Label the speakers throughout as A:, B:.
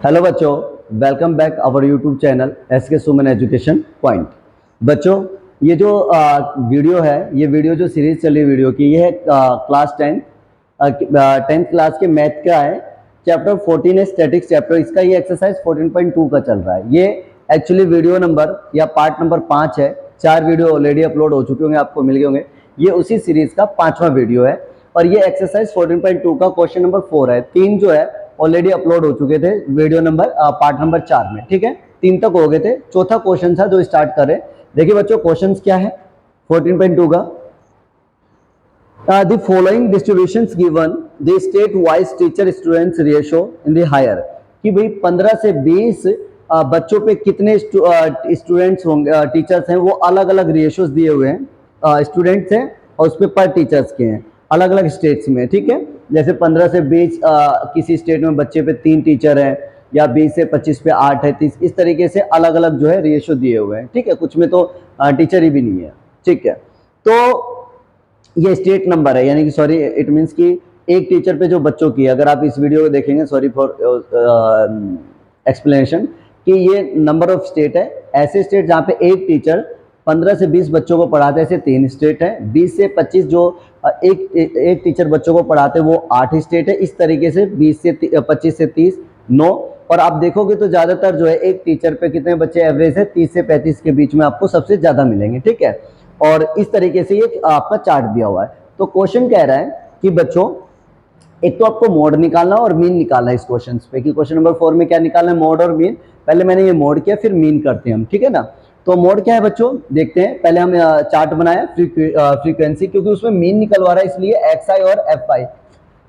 A: Hello बच्चों, welcome back our YouTube channel SK Suman education point. बच्चों, ये जो वीडियो है, ये वीडियो जो सीरीज चल रही है वीडियो की, ये है क्लास 10th क्लास के मैथ का है। चैप्टर 14 है स्टैटिक्स चैप्टर, इसका ये एक्सरसाइज 14.2 का चल रहा है। ये एक्चुअली वीडियो नंबर या पार्ट नंबर 5 है। 4 वीडियो ऑलरेडी अपलोड हो चुके होंगे, आपको मिल गए होंगे। ये उसी सीरीज का 5वां वीडियो है और ये एक्सरसाइज 14.2 का क्वेश्चन नंबर 4 है। 3 जो है ऑलरेडी अपलोड हो चुके थे वीडियो नंबर पार्ट नंबर 4 में, ठीक है। 3 तक हो गए थे, चौथा क्वेश्चन था जो स्टार्ट कर रहे हैं। देखिए बच्चों, क्वेश्चन क्या है 14.2 का। The following distributions given the state wise teacher students ratio in the higher, कि भाई 15 से 20 बच्चों पे कितने स्टूडेंट्स होंगे, टीचर्स हैं, वो अलग अलग रेशियोज दिए हुए हैं स्टूडेंट्स हैं और उस पर पर टीचर्स के हैं अलग अलग स्टेट्स में, ठीक है। जैसे 15 से 20 किसी स्टेट में बच्चे पे 3 टीचर हैं, या 20 से 25 पे 8 है, 30, इस तरीके से अलग अलग जो है रेशियो दिए हुए हैं, ठीक है। कुछ में तो टीचर ही भी नहीं है, ठीक है। तो ये स्टेट नंबर है, यानी कि सॉरी इट मीन्स कि एक टीचर पे जो बच्चों की, अगर आप इस वीडियो को देखेंगे, सॉरी फॉर एक्सप्लेनेशन, कि ये नंबर ऑफ स्टेट है। ऐसे स्टेट जहाँ पे एक टीचर 15 से 20 बच्चों को पढ़ाते हैं, ऐसे 3 स्टेट है। 20 से 25 जो एक टीचर बच्चों को पढ़ाते हैं, वो 8 स्टेट है। इस तरीके से 20 से 25 से 30 9। और आप देखोगे तो ज्यादातर जो है एक टीचर पे कितने बच्चे एवरेज है, 30 से 35 के बीच में आपको सबसे ज्यादा मिलेंगे, ठीक है। और इस तरीके से ये आपका चार्ट दिया हुआ है। तो क्वेश्चन कह रहा है कि बच्चों, एक तो आपको मोड निकालना और मीन निकालना है इस क्वेश्चन पे, कि क्वेश्चन नंबर 4 में क्या निकालना है, मोड और मीन। पहले मैंने ये मोड किया, फिर मीन करते हैं हम, ठीक है ना। तो मोड क्या है बच्चों, देखते हैं। पहले हम चार्ट बनाया फ्रीक्वेंसी, क्योंकि उसमें मीन निकलवा रहा है, इसलिए XI और FI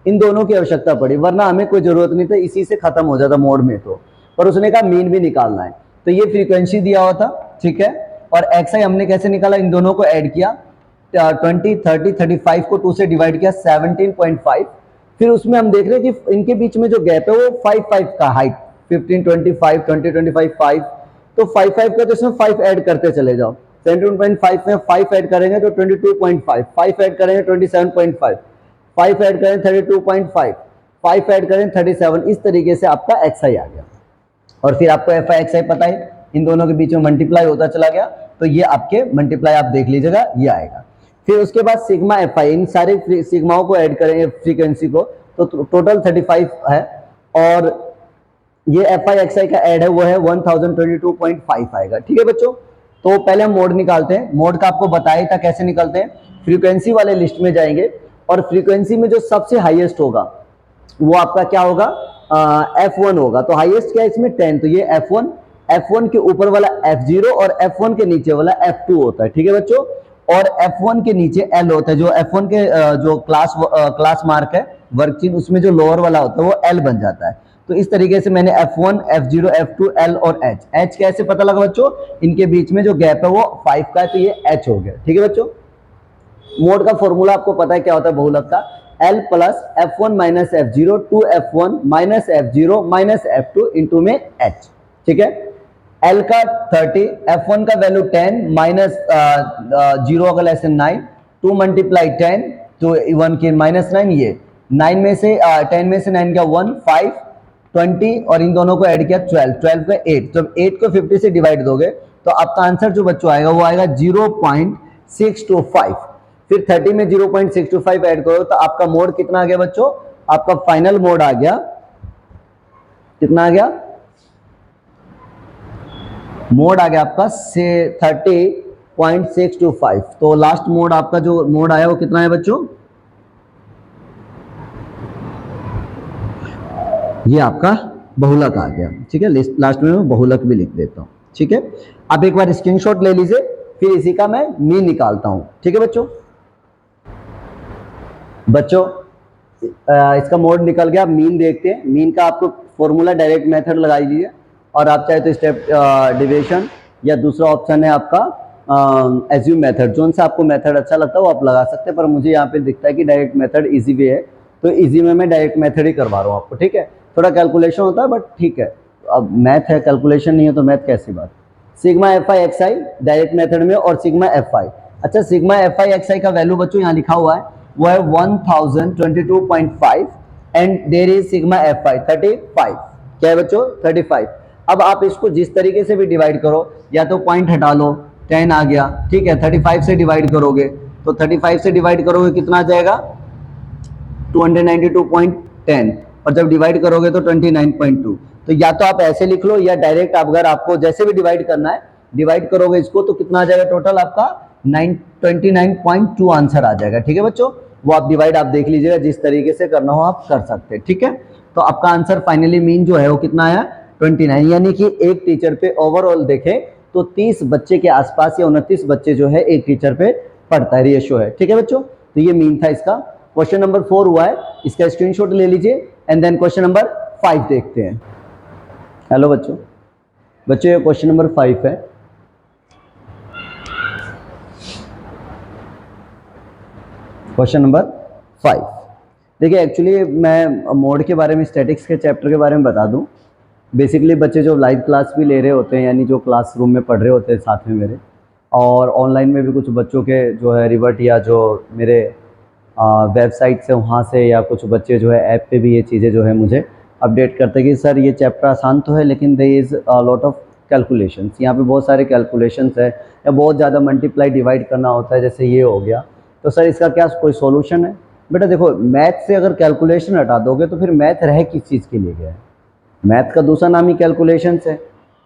A: इन दोनों की आवश्यकता पड़ी, वरना हमें कोई जरूरत नहीं था, इसी से खत्म हो जाता मोड में। तो पर उसने कहा मीन भी निकालना है, तो ये फ्रीक्वेंसी दिया हुआ था, ठीक है। और XI हमने कैसे निकाला, इन दोनों को ऐड किया, 20 30 35 को 2 से डिवाइड किया, 17.5। फिर उसमें हम देख रहे हैं कि इनके बीच में जो गैप है वो 5 का हाइट, 15 25 20 25 5। तो 5 का, तो इसमें 5 ऐड करते चले जाओ। 17.5 में 5 ऐड करेंगे तो 22.5, 5 ऐड करेंगे 27.5, 5 ऐड करें 32.5, 5 ऐड करें 37। इस तरीके से आपका XI आ गया। और फिर आपको FI XI पता है, इन दोनों के बीच में मल्टीप्लाई होता चला गया, तो ये आपके मल्टीप्लाई आप देख लीजिएगा, ये आएगा। फिर उसके बाद सिग्मा FI, इन सारे सिग्माओं को ऐड करेंगे फ्रीक्वेंसी को, तो टोटल 35 है। और ये FI XI का ऐड है, वो है 1022.5 आएगा, ठीक है बच्चों। तो पहले हम मोड निकालते हैं। मोड का आपको बताया था कैसे निकलते हैं। फ्रीक्वेंसी वाले लिस्ट में जाएंगे और फ्रीक्वेंसी में जो सबसे हाईएस्ट होगा वो आपका क्या होगा, F1 होगा। तो हाईएस्ट क्या है इसमें, 10, तो ये F1 के ऊपर वाला F0 और F1 के नीचे वाला F2 होता है, ठीक है बच्चों। और F1 के नीचे L होता है, जो F1 के जो क्लास मार्क है वर्कशीट, उसमें जो लोअर वाला होता है वो L बन जाता है। तो इस तरीके से मैंने F1 F0 F2 L और H कैसे पता लगा बच्चों, इनके बीच में जो गैप है वो 5 का है, तो ये H हो गया, ठीक है बच्चों। मोड का फॉर्मूला आपको पता है क्या होता है बहुलक का, L plus F1 minus F0 2F1 minus F0 minus F2 into में H, ठीक है। L का 30, F1 का वैल्यू 10 माइनस 0 अगर लेस देन 9, 2 मल्टीप्लाई 10 तो 1 के माइनस 9, ये 9 में से 10 में से 9 का 1 5 20 और इन दोनों को ऐड किया 12 का 8। जब 8 को 50 से डिवाइड दोगे तो आपका आंसर जो बच्चों आएगा वो आएगा 0.625। फिर 30 में 0.625 ऐड करो तो आपका मोड कितना आ गया बच्चों, आपका फाइनल मोड आ गया, कितना आ गया, मोड आ गया आपका 30.625। तो लास्ट मोड आपका जो मोड आया वो कितना है बच्चों, ये आपका बहुलक आ गया, ठीक है। लास्ट में मैं बहुलक भी लिख देता हूं, ठीक है। अब एक बार स्क्रीनशॉट ले लीजिए, फिर इसी का मैं मीन निकालता हूं, ठीक है बच्चों। इसका मोड निकल गया। मीन देखते हैं। मीन का आपको फॉर्मूला डायरेक्ट मेथड लगा लीजिए, और आप चाहे तो स्टेप डिविजन या दूसरा ऑप्शन है आपका एज्यूम मेथड, जो सा आपको मेथड अच्छा लगता है वो आप लगा सकते हैं। पर मुझे यहाँ पे दिखता है कि डायरेक्ट मेथड इजी वे है, तो इजी में मैं डायरेक्ट मेथड ही करवा रहा हूँ आपको, ठीक है। थोड़ा कैलकुलेशन होता है बट ठीक है, अब मैथ है, कैलकुलेशन नहीं है तो मैथ कैसी बात। Sigma FI XI direct method में और सिग्मा FI। अच्छा, सिग्मा FI XI का वैल्यू बच्चों यहाँ लिखा हुआ है, वो है 1022.5 and there is sigma FI 35। क्या है बच्चों 35। अब आप इसको जिस तरीके से भी डिवाइड करो, या तो पॉइंट हटा लो 10 आ गया, ठीक है 35 से डिवाइड करोगे तो 35 से डिवाइड करोगे कितना आ जाएगा 292.10, और जब डिवाइड करोगे तो 29.2। तो या तो आप ऐसे लिख लो या डायरेक्ट अगर आपको जैसे भी डिवाइड करना है डिवाइड करोगे इसको तो कितना आ जाएगा टोटल आपका 29.2 आंसर आ जाएगा। ठीक है बच्चों, वो आप डिवाइड आप देख लीजिएगा, जिस तरीके से करना हो आप कर सकते हैं। ठीक है, तो आपका आंसर फाइनली मीन जो है वो कितना आया 29, यानी कि एक टीचर पे ओवरऑल देखें तो 30 बच्चे के आसपास या 29 बच्चे जो है एक टीचर पे पढ़ता है, रेशियो है। ठीक है बच्चों, तो ये मीन था इसका। क्वेश्चन नंबर 4 हुआ है, इसका स्क्रीनशॉट ले लीजिए एंड देन क्वेश्चन नंबर 5 देखते हैं। हेलो बच्चों, ये क्वेश्चन नंबर 5 है। क्वेश्चन नंबर 5 देखिए, एक्चुअली मैं मोड के बारे में, स्टैटिक्स के चैप्टर के बारे में बता दूं। बेसिकली बच्चे जो लाइव क्लास भी ले रहे होते हैं, यानी जो क्लासरूम में पढ़ रहे होते हैं साथ में मेरे, और ऑनलाइन में भी कुछ बच्चों के जो है रिवर्ट या जो मेरे वेबसाइट से वहाँ से, या कुछ बच्चे जो है ऐप पे भी ये चीज़ें जो है मुझे अपडेट करते हैं कि सर ये चैप्टर आसान तो है लेकिन there is lot of calculations, यहाँ पे बहुत सारे कैलकुलेशंस है या बहुत ज़्यादा मल्टीप्लाई डिवाइड करना होता है, जैसे ये हो गया, तो सर इसका क्या कोई सॉल्यूशन है? बेटा देखो, मैथ से अगर कैलकुलेशन हटा दोगे तो फिर मैथ रह किस चीज़ के लिए गया है? मैथ का दूसरा नाम ही कैलकुलेशंस है,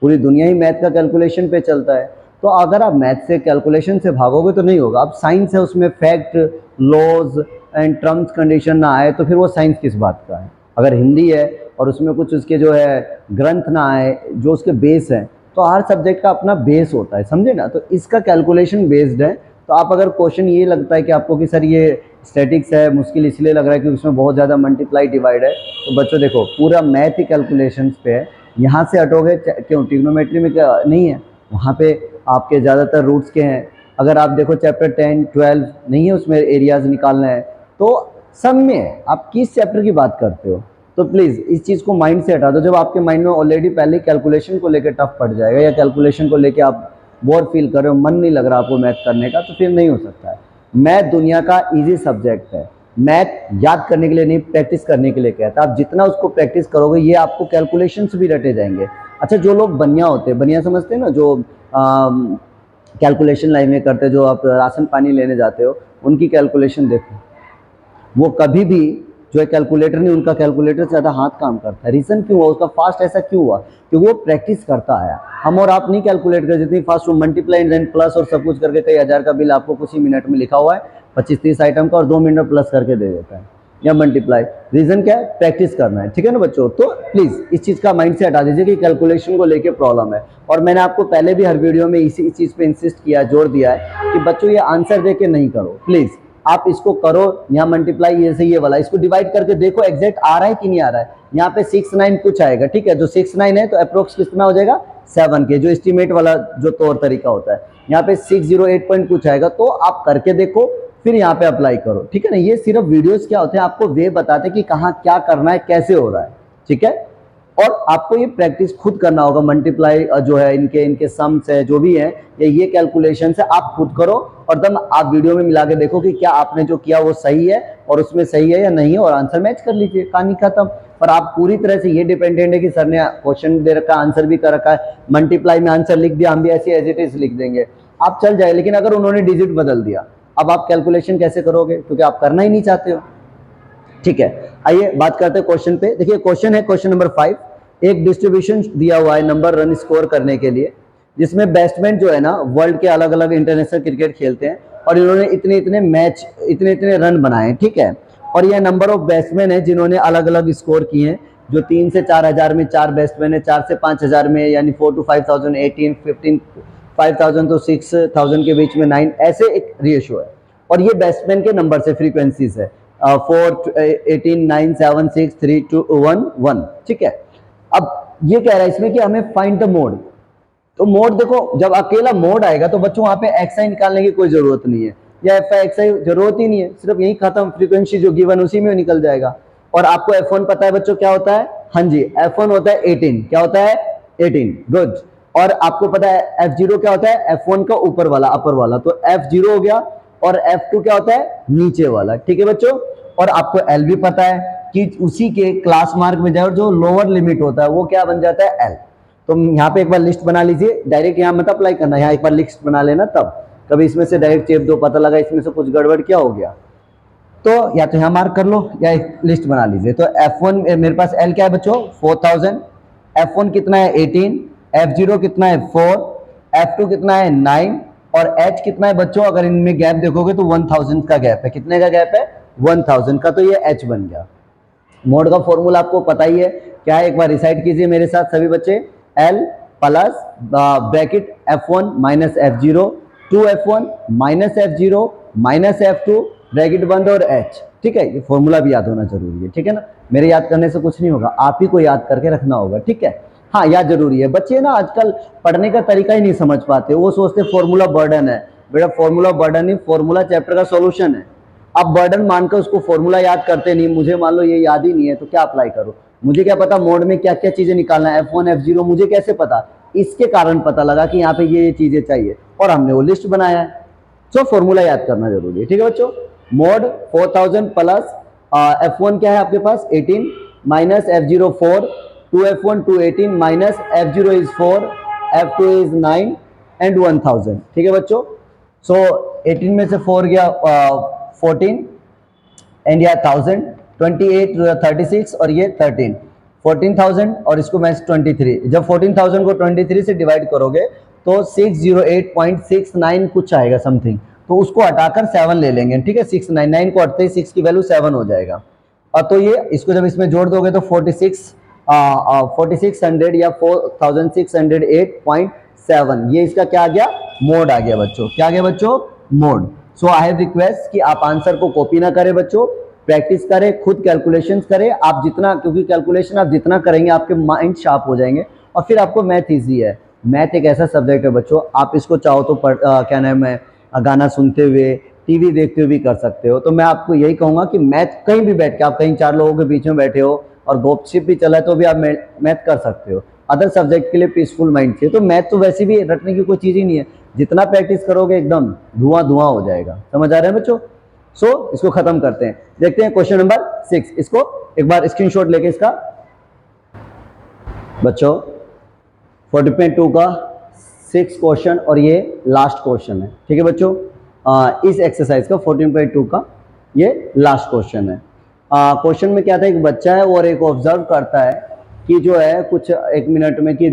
A: पूरी दुनिया ही मैथ का कैलकुलेशन पे चलता है। तो अगर आप मैथ से कैलकुलेशन से भागोगे तो नहीं होगा। अब साइंस है, उसमें fact, laws and terms condition ना आए तो फिर वो साइंस किस बात का है? अगर हिंदी है और उसमें कुछ उसके जो है ग्रंथ ना आए जो उसके बेस हैं, तो हर सब्जेक्ट का अपना बेस होता है, समझे ना? तो इसका कैलकुलेशन बेस्ड है। तो आप अगर क्वेश्चन ये लगता है कि आपको कि सर ये स्टैटिक्स है, मुश्किल इसलिए लग रहा है कि उसमें बहुत ज़्यादा मल्टीप्लाई डिवाइड है, तो बच्चों देखो पूरा मैथ ही कैलकुलेशंस पे है। यहाँ से हटोगे क्यों? ट्रिग्नोमेट्री में क्या नहीं है? वहाँ पे आपके ज़्यादातर रूट्स के हैं। अगर आप देखो चैप्टर 10, 12 नहीं है, उसमें एरियाज निकालना है, तो सब में है। आप किस चैप्टर की बात करते हो? तो प्लीज़ इस चीज़ को माइंड से हटा दो। जब आपके माइंड में ऑलरेडी पहले कैलकुलेशन को लेकर टफ पड़ जाएगा, या कैलकुलेशन को लेकर आप बोर फील कर रहे हो, मन नहीं लग रहा आपको मैथ करने का, तो फिर नहीं हो सकता है। मैथ दुनिया का ईजी सब्जेक्ट है। मैथ याद करने के लिए नहीं, प्रैक्टिस करने के लिए कहता है। आप जितना उसको प्रैक्टिस करोगे, ये आपको कैलकुलेशंस भी रटे जाएंगे। अच्छा, जो लोग बनिया होते हैं, बनिया समझते हैं ना, जो कैलकुलेशन लाइन में करते हैं, जो आप राशन पानी लेने जाते हो, उनकी कैलकुलेशन देखो, वो कभी भी जो है कैलकुलेटर नहीं, उनका कैलकुलेटर से ज़्यादा हाथ काम करता है। रीज़न क्यों हुआ उसका फास्ट? ऐसा क्यों हुआ? क्योंकि वो प्रैक्टिस करता आया। हम और आप नहीं कैलकुलेट कर जितनी फास्ट, वो मल्टीप्लाई एंड प्लस और सब कुछ करके कई हज़ार का बिल आपको कुछ ही मिनट में लिखा हुआ है 25-30 आइटम का, और 2 मिनट प्लस करके दे देता है या मल्टीप्लाई। रीज़न क्या है? प्रैक्टिस करना है। ठीक है ना बच्चों? तो प्लीज़ इस चीज़ का माइंड से हटा दीजिए कि कैलकुलेशन को लेकर प्रॉब्लम है। और मैंने आपको पहले भी हर वीडियो में इसी चीज़ पे इंसिस्ट किया, जोर दिया है कि बच्चों ये आंसर दे के नहीं करो, प्लीज़ आप इसको करो। यहाँ मल्टीप्लाई ये से ये वाला, इसको डिवाइड करके देखो एग्जैक्ट आ रहा है कि नहीं आ रहा है। यहाँ पे 6, 9 कुछ आएगा, ठीक है, जो 6, 9 है तो अप्रोक्स कितना हो जाएगा 7 के, जो एस्टिमेट वाला जो तौर तरीका होता है। यहाँ पे 608 पॉइंट कुछ आएगा, तो आप करके देखो फिर यहाँ पे अप्लाई करो। ठीक है ना? ये सिर्फ वीडियोस क्या होते हैं, आपको वे बताते हैं कि कहाँ क्या करना है, कैसे हो रहा है। ठीक है, और आपको ये प्रैक्टिस खुद करना होगा। मल्टीप्लाई जो है, इनके सम्स है, जो भी है, ये कैलकुलेशन है, आप खुद करो और तब आप वीडियो में मिला के देखो कि क्या आपने जो किया वो सही है और उसमें सही है या नहीं है, और आंसर मैच कर लीजिए, कहानी खत्म। पर आप पूरी तरह से ये डिपेंडेंट है कि सर ने क्वेश्चन दे रखा है, आंसर भी कर रखा है, मल्टीप्लाई में आंसर लिख दिया, हम भी ऐसे एज इट इज लिख देंगे, आप चल जाए। लेकिन अगर उन्होंने डिजिट बदल दिया, अब आप कैलकुलेशन कैसे करोगे? क्योंकि आप करना ही नहीं चाहते हो। ठीक है, आइए बात करते हैं क्वेश्चन पे। देखिए क्वेश्चन है क्वेश्चन नंबर 5। एक डिस्ट्रीब्यूशन दिया हुआ है नंबर रन स्कोर करने के लिए, जिसमें बैट्समैन जो है ना वर्ल्ड के अलग अलग इंटरनेशनल क्रिकेट खेलते हैं, और इन्होंने इतने इतने मैच, इतने इतने रन बनाए हैं। ठीक है, और यह नंबर ऑफ बैट्समैन है जिन्होंने अलग अलग स्कोर किए हैं, जो 3 से 4 हज़ार में 4 बैट्समैन है, 4 से 5 हज़ार में यानी 4 to 5,000, 18, 15, 5,000 तो 6,000 के बीच में 9, ऐसे एक रेशियो है। और ये बैट्समैन के नंबर से फ्रीक्वेंसीज है 4, 18, 9, 7, 6, 3, 2, 1, 1। ठीक है, अब ये कह रहा है इसमें कि हमें फाइंड द मोड। तो मोड देखो, जब अकेला मोड आएगा तो बच्चों वहां पे एक्सआई निकालने की कोई जरूरत नहीं है, या एफ आई एक्सआई जरूरत ही नहीं है, सिर्फ यही खत्म, फ्रीक्वेंसी जो गिवन उसी में निकल जाएगा। और आपको F1 पता है बच्चों क्या होता है? हाँ जी, F1 होता है 18। क्या होता है? 18, गुड। और आपको पता है F0 क्या होता है? F1 का ऊपर वाला, अपर वाला, तो F0 हो गया। और F2 क्या होता है? नीचे वाला। ठीक है बच्चों, और आपको L भी पता है, कि उसी के क्लास मार्क में जाए और जो लोअर लिमिट होता है वो क्या बन जाता है एल। तो यहाँ पे एक बार लिस्ट बना लीजिए, डायरेक्ट यहाँ मत अप्लाई करना, यहाँ एक बार लिस्ट बना लेना, तब कभी इसमें से डायरेक्ट चेप दो, पता लगा इसमें से कुछ गड़बड़ क्या हो गया तो या तो यहाँ मार्क कर लो या एक लिस्ट बना लीजिए। तो F1 मेरे पास L क्या है बच्चों 4000, F1 कितना है 18, F0 कितना है 4, F2 कितना है 9 और H कितना है बच्चों, अगर इनमें गैप देखोगे तो 1000 का गैप है। कितने का गैप है 1000 का, तो ये H बन गया। मोड का फॉर्मूला आपको पता ही है क्या है, एक बार रिसाइट कीजिए मेरे साथ सभी बच्चे। L plus bracket F1 minus F0, 2F1 minus F0 minus F2 bracket बंद और H। ठीक है, ये फॉर्मूला भी याद होना जरूरी है, ठीक है ना, मेरे याद करने से कुछ नहीं होगा, आप ही को याद करके रखना होगा, ठीक है। हाँ याद जरूरी है। बच्चे ना आजकल पढ़ने का तरीका ही नहीं समझ पाते, वो सोचते फॉर्मूला बर्डन है। बेटा फॉर्मूला बर्डन नहीं, फॉर्मूला चैप्टर का सॉल्यूशन है। अब बर्डन मानकर उसको फॉर्मूला याद करते नहीं, मुझे मान लो ये याद ही नहीं है तो क्या अप्लाई करो, मुझे क्या पता मोड में क्या क्या चीजें निकालना है, F1 F0 मुझे कैसे पता, इसके कारण पता लगा कि यहाँ पे ये चीजें चाहिए और हमने वो लिस्ट बनाया है। तो फॉर्मूला याद करना जरूरी है, ठीक है बच्चों। मोड 4000 प्लस F1 क्या है आपके पास 18 minus F0 4, 2F1 218 minus F0 is 4, F2 is 9 and 1000। ठीक है बच्चों, सो 18 में से 4 गया 14 एंड या 1000, 28 36 और ये 13, 14000 और इसको मैं 23। जब 14000 को 23 से डिवाइड करोगे तो 608.69 कुछ आएगा समथिंग, तो उसको हटाकर 7 ले लेंगे, ठीक है। 699 को हटते ही 6 की वैल्यू 7 हो जाएगा। और तो ये इसको जब इसमें जोड़ दोगे तो 4600 या 4608.7, ये इसका क्या आ गया मोड आ गया बच्चों। क्या आ गया बच्चों mode. So I have request कि आप आंसर को कॉपी ना करें बच्चों, प्रैक्टिस करें, खुद कैलकुलेशंस करें आप जितना, क्योंकि कैलकुलेशन आप जितना करेंगे आपके माइंड शार्प हो जाएंगे और फिर आपको मैथ ईजी है। मैथ एक ऐसा सब्जेक्ट है बच्चों, आप इसको चाहो तो क्या नाम है गाना सुनते हुए टीवी देखते हुए भी कर सकते हो। तो मैं आपको यही कहूंगा कि मैथ कहीं भी बैठ के, आप कहीं 4 लोगों के बीच में बैठे हो और गपशप भी चला है तो भी आप मैथ कर सकते हो। अदर सब्जेक्ट के लिए पीसफुल माइंड चाहिए, तो मैथ तो वैसे भी रटने की कोई चीज ही नहीं है, जितना प्रैक्टिस करोगे एकदम धुआं धुआं हो जाएगा। समझ आ रहा है बच्चों। सो इसको खत्म करते हैं, देखते हैं क्वेश्चन नंबर 6। इसको एक बार स्क्रीनशॉट लेके इसका बच्चों 40.2 का 6 क्वेश्चन और ये लास्ट क्वेश्चन है, ठीक है बच्चों। इस एक्सरसाइज का 14.2 का ये लास्ट क्वेश्चन है। क्वेश्चन में क्या था, एक बच्चा है और एक ऑब्जर्व करता है कि जो है कुछ 1 मिनट में कि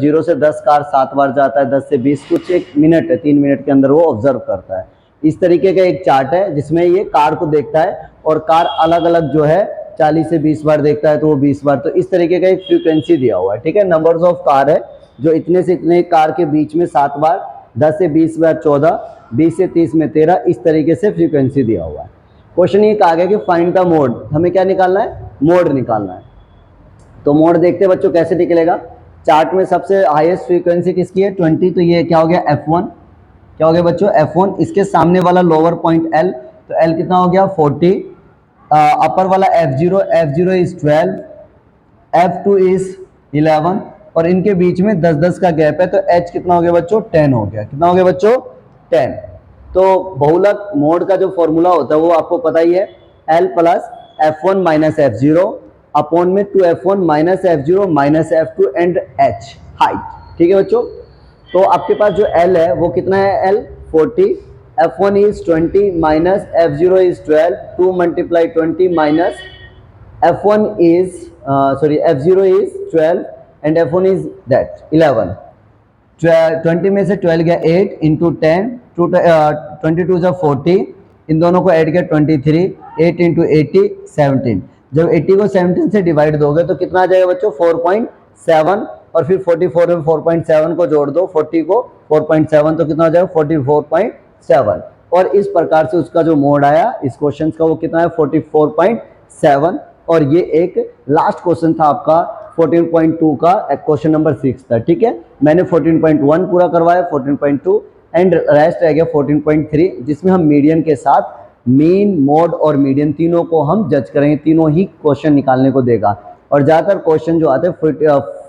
A: 0 से 10 कार 7 बार जाता है, 10 से 20 कुछ 1 मिनट है, 3 मिनट के अंदर वो ऑब्जर्व करता है। इस तरीके का एक चार्ट है जिसमें ये कार को देखता है और कार अलग अलग जो है 40 से 20 बार देखता है तो वो 20 बार, तो इस तरीके का एक फ्रीक्वेंसी दिया हुआ है, ठीक है। नंबर्स ऑफ कार है जो इतने से इतने कार के बीच में 7 बार, 10 से 20 बार 14, 20 से 30 में 13, इस तरीके से फ्रीक्वेंसी दिया हुआ है। क्वेश्चन ये कहा गया कि फाइंड द मोड, हमें क्या निकालना है मोड निकालना है। तो मोड देखते हैं बच्चों कैसे निकलेगा। चार्ट में सबसे हाईएस्ट फ्रीक्वेंसी किसकी है 20, तो ये क्या हो गया F1, क्या हो गया बच्चों F1। इसके सामने वाला लोअर पॉइंट L, तो L कितना हो गया 40, अपर वाला F0, F0 is 12, F2 is 11 और इनके बीच में 10-10 का गैप है, तो H कितना हो गया बच्चों 10 हो गया। कितना हो गया बच्चों 10। तो बहुलक मोड का जो फॉर्मूला होता है वो आपको पता ही है, L plus F1 minus F0 upon में 2F1 minus F0 minus F2 and H height, ठीक है बच्चों। तो आपके पास जो L है वो कितना है L 40, F1 is 20 minus F0 is 12, 2 multiply 20 minus F1 is F0 is 12 and F1 is that 11। 20 में से 12 गया 8 इंटू 10, 22 जो 40, इन दोनों को ऐड किया 23, 8 इंटू 80 17। जब 80 को 17 से डिवाइड दोगे तो कितना आ जाएगा बच्चों 4.7 और फिर 44 में 4.7 को जोड़ दो, 40 को 4.7 तो कितना हो जाएगा 44.7। और इस प्रकार से उसका जो मोड आया इस क्वेश्चन का वो कितना है 44.7। और ये एक लास्ट क्वेश्चन था आपका 14.2 का, क्वेश्चन नंबर 6 था, ठीक है। मैंने 14.1 पूरा करवाया, 14.2 एंड रेस्ट रह गया 14.3, जिसमें हम मीडियन के साथ मीन मोड और मीडियन तीनों को हम जज करेंगे, तीनों ही क्वेश्चन निकालने को देगा। और ज़्यादातर क्वेश्चन जो आते हैं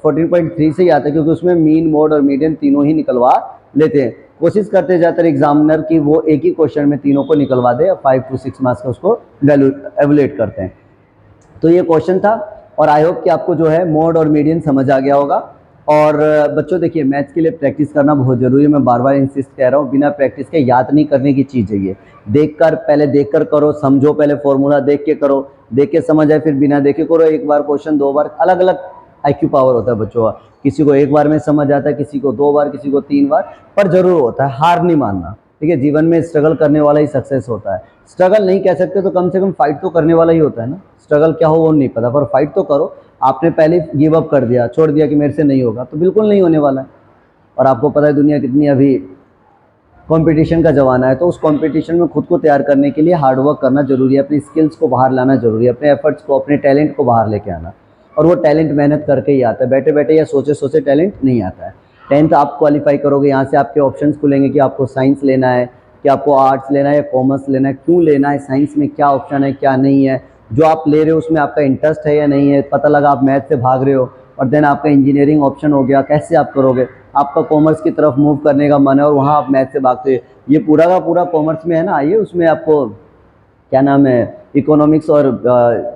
A: 14.3 से ही आते हैं क्योंकि उसमें मीन मोड और मीडियन तीनों ही निकलवा लेते हैं। कोशिश करते हैं ज़्यादातर एग्जामिनर की वो एक ही क्वेश्चन में तीनों को निकलवा दे, 5 to 6 मार्क्स का उसको एवेल्यूएट करते हैं। तो ये क्वेश्चन था और आई होप कि आपको जो है मोड और मीडियन समझ आ गया होगा। और बच्चों देखिए, मैथ्स के लिए प्रैक्टिस करना बहुत ज़रूरी है। मैं बार बार इंसिस्ट कह रहा हूँ, बिना प्रैक्टिस के याद नहीं करने की चीज़ है ये। पहले देख कर करो, समझो, पहले फॉर्मूला देख के करो, देख के समझ आए फिर बिना देखे करो। एक बार क्वेश्चन, 2 बार, अलग अलग IQ पावर होता है बच्चों का। किसी को 1 बार में समझ आता है, किसी को 2 बार, किसी को 3 बार, पर जरूर होता है। हार नहीं मानना, ठीक है। जीवन में स्ट्रगल करने वाला ही सक्सेस होता है। स्ट्रगल नहीं कह सकते तो कम से कम फाइट तो करने वाला ही होता है ना। स्ट्रगल क्या हो वो नहीं पता, पर फाइट तो करो। आपने पहले गिव अप कर दिया, छोड़ दिया कि मेरे से नहीं होगा, तो बिल्कुल नहीं होने वाला है। और आपको पता है दुनिया कितनी अभी कंपटीशन का ज़माना है, तो उस कंपटीशन में खुद को तैयार करने के लिए हार्ड वर्क करना जरूरी है। अपनी स्किल्स को बाहर लाना जरूरी है, अपने एफर्ट्स को, अपने टैलेंट को बाहर लेके आना। और वो टैलेंट मेहनत करके ही आता है, बैठे बैठे या सोचे सोचे टैलेंट नहीं आता है। 10th आप क्वालिफाई करोगे, यहाँ से आपके ऑप्शंस खुलेंगे कि आपको साइंस लेना है, कि आपको आर्ट्स लेना है या कॉमर्स लेना है, क्यों लेना है, साइंस में क्या ऑप्शन है क्या नहीं है, जो आप ले रहे हो उसमें आपका इंटरेस्ट है या नहीं है। पता लगा आप मैथ से भाग रहे हो और देन आपका इंजीनियरिंग ऑप्शन हो गया, कैसे आप करोगे। आपका कॉमर्स की तरफ मूव करने का मन है और वहाँ आप मैथ से भागते हो। ये पूरा का पूरा कॉमर्स में है ना, आइए उसमें आपको क्या नाम है, इकोनॉमिक्स और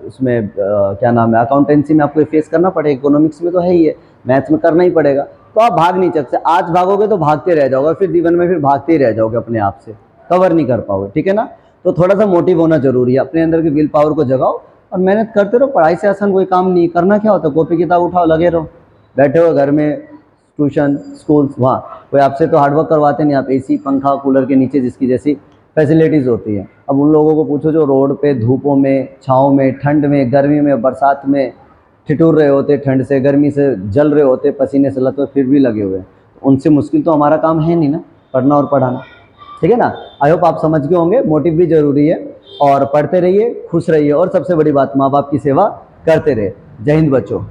A: उसमें क्या नाम है, अकाउंटेंसी में आपको फेस करना पड़ेगा। इकोनॉमिक्स में तो है ही है, मैथ्स में करना ही पड़ेगा। तो आप भाग नहीं सकते। आज भागोगे तो भागते रह जाओगे, फिर जीवन में फिर भागते ही रह जाओगे, अपने आप से कवर नहीं कर पाओगे, ठीक है ना। तो थोड़ा सा मोटिव होना जरूरी है, अपने अंदर की विल पावर को जगाओ और मेहनत करते रहो। पढ़ाई से आसान कोई काम नहीं। करना क्या होता है, कॉपी किताब उठाओ, लगे रहो, बैठे हो घर में, ट्यूशन स्कूल्स, वहाँ कोई आपसे तो हार्डवर्क करवाते नहीं। आप AC पंखा कूलर के नीचे जिसकी जैसी फैसिलिटीज़ होती हैं। अब उन लोगों को पूछो जो रोड पे धूपों में, छाँव में, ठंड में, गर्मी में, बरसात में ठिठुर रहे होते, ठंड से गर्मी से जल रहे होते, पसीने से लत, फिर भी लगे हुए हैं। उनसे मुश्किल तो हमारा काम है नहीं ना, पढ़ना और पढ़ाना, ठीक है ना। आई होप आप समझ गए होंगे, मोटिव भी जरूरी है। और पढ़ते रहिए, खुश रहिए और सबसे बड़ी बात, माँ बाप की सेवा करते रहे। जय हिंद बच्चों।